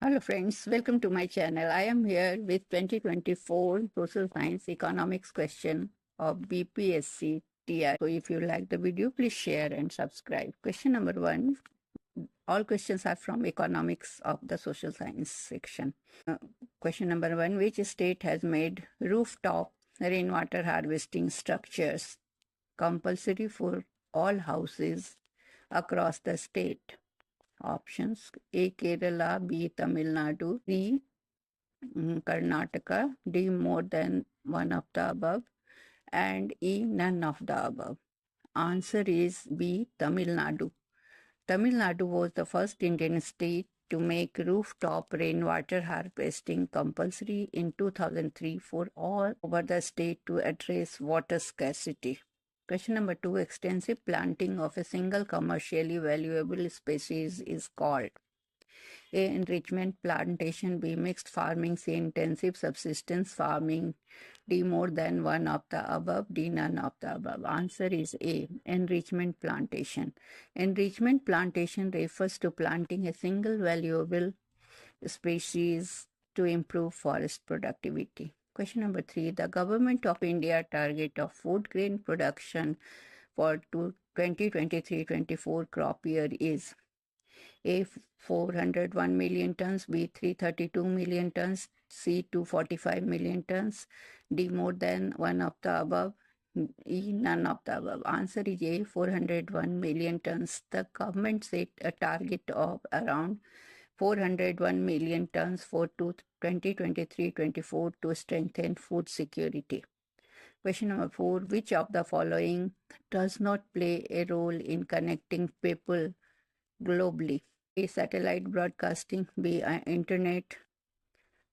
Hello friends, welcome to my channel. I am here with 2024 Social Science Economics question of BPSC TR. So if you like the video, please share and subscribe. Question number 1. All questions are from economics of the social science section. Question number 1. Which state has made rooftop rainwater harvesting structures compulsory for all houses across the state? Options: A. Kerala, B. Tamil Nadu, C. Karnataka, D. More than one of the above, and E. None of the above. Answer is B. Tamil Nadu. Tamil Nadu was the first Indian state to make rooftop rainwater harvesting compulsory in 2003 for all over the state to address water scarcity. Question number 2. Extensive planting of a single commercially valuable species is called A. Enrichment plantation, B. Mixed farming, C. Intensive subsistence farming, D. More than one of the above, D. None of the above. Answer is A. Enrichment plantation. Enrichment plantation refers to planting a single valuable species to improve forest productivity. Question number 3. The Government of India target of food grain production for 2023-24 crop year is A. 401 million tons, B. 332 million tons, C. 245 million tons, D. More than one of the above, E. None of the above. Answer is A. 401 million tons. The government set a target of around 401 million tons for 2023-24 to strengthen food security. Question number 4. Which of the following does not play a role in connecting people globally? A. Satellite broadcasting, B. Internet,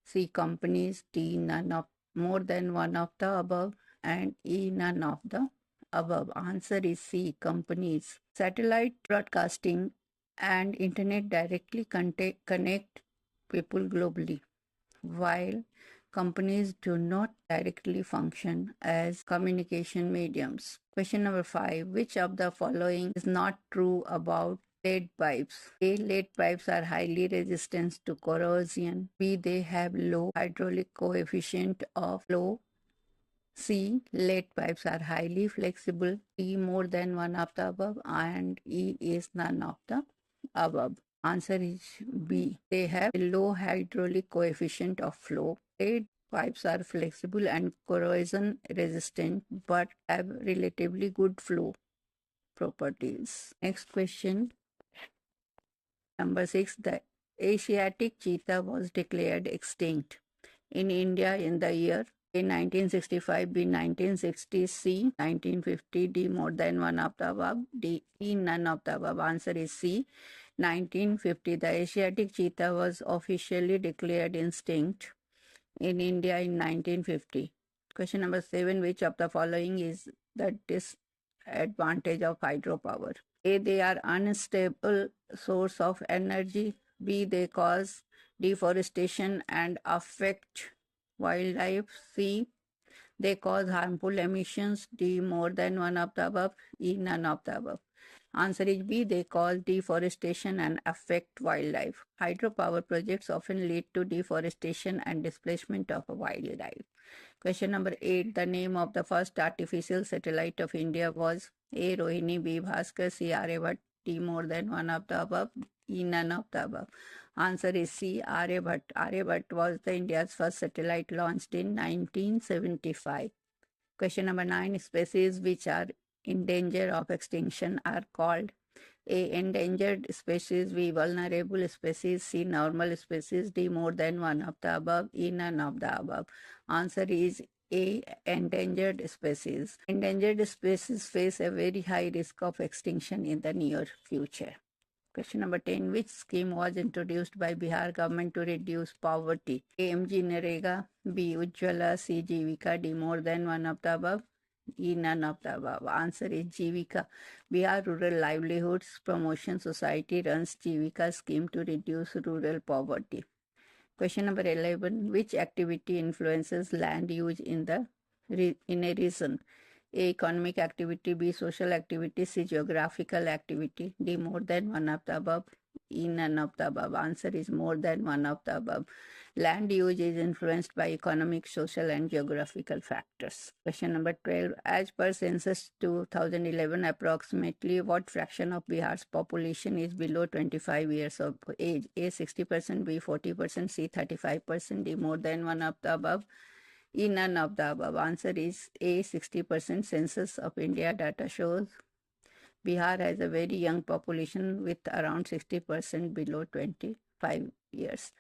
C. Companies, D. None of more than one of the above, and E. None of the above. Answer is C. Companies. Satellite broadcasting and internet directly connect people globally, while companies do not directly function as communication mediums. Question number 5. Which of the following is not true about lead pipes? A. Lead pipes are highly resistant to corrosion. B. They have low hydraulic coefficient of flow. C. Lead pipes are highly flexible. D. More than one of the above, and E is none of the above. Answer is B. They have a low hydraulic coefficient of flow. Lead pipes are flexible and corrosion resistant but have relatively good flow properties. Next question. Number 6. The Asiatic cheetah was declared extinct in India in the year A. 1965, B. 1960, C. 1950, D. More than one of the above, D. E. None of the above. Answer is C. 1950. The Asiatic cheetah was officially declared extinct in India in 1950. Question number 7. Which of the following is the disadvantage of hydropower? A. They are unstable source of energy. B. They cause deforestation and affect wildlife. C. They cause harmful emissions. D. More than one of the above. E. None of the above. Answer is B. They cause deforestation and affect wildlife. Hydropower projects often lead to deforestation and displacement of wildlife. Question number 8. The name of the first artificial satellite of India was A. Rohini, B. Bhaskar, C. Aryabhat, D. More than one of the above, E. None of the above. Answer is C. Aryabhat. Aryabhat was the India's first satellite launched in 1975. Question number 9. Species which are in danger of extinction are called A. Endangered species, B. Vulnerable species, C. Normal species, D. More than one of the above, E. None of the above. Answer is A. Endangered species. Endangered species face a very high risk of extinction in the near future. Question number 10. Which scheme was introduced by Bihar government to reduce poverty? A. MG Narega, B. Ujjwala, C. Jivika, D. More than one of the above, E. None of the above. Answer is Jivika. Bihar Rural Livelihoods Promotion Society runs Jivika scheme to reduce rural poverty. Question number 11. Which activity influences land use in a region? A. Economic activity, B. Social activity, C. Geographical activity, D. More than one of the above, E, none of the above. Answer is more than one of the above. Land use is influenced by economic, social, and geographical factors. Question number 12. As per census 2011, approximately what fraction of Bihar's population is below 25 years of age? A 60%, B 40%, C 35%, D more than one of the above. E, none of the above. Answer is A 60%. Census of India data shows Bihar has a very young population with around 60% below 25 years.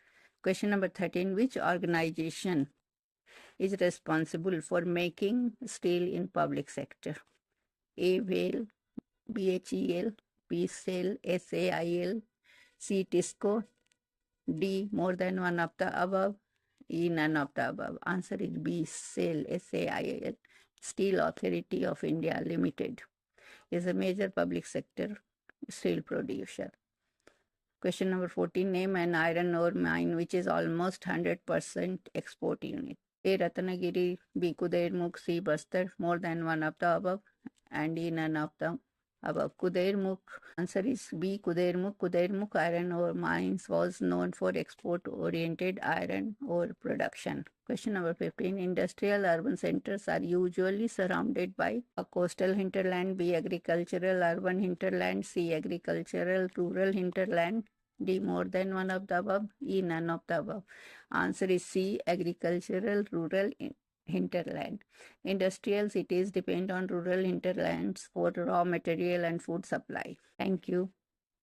Question number 13. Which organization is responsible for making steel in public sector? A, BHEL, BHEL, B, SAIL, SAIL, C, TISCO, D, more than one of the above, E, none of the above. Answer is B, SAIL, SAIL, Steel Authority of India Limited, is a major public sector steel producer. Question number 14. Name an iron ore mine which is almost 100% export unit. A, Ratnagiri, B, Kudairmukh, C, Bastar, more than one of the above, and E, none of the above. Kudairmukh, answer is B, Kudairmukh. Kudairmukh iron ore mines was known for export-oriented iron ore production. Question number 15. Industrial urban centers are usually surrounded by a coastal hinterland, B, agricultural urban hinterland, C, agricultural rural hinterland, D, more than one of the above, E, none of the above. Answer is C, agricultural rural hinterland. Industrial cities depend on rural hinterlands for raw material and food supply. Thank you.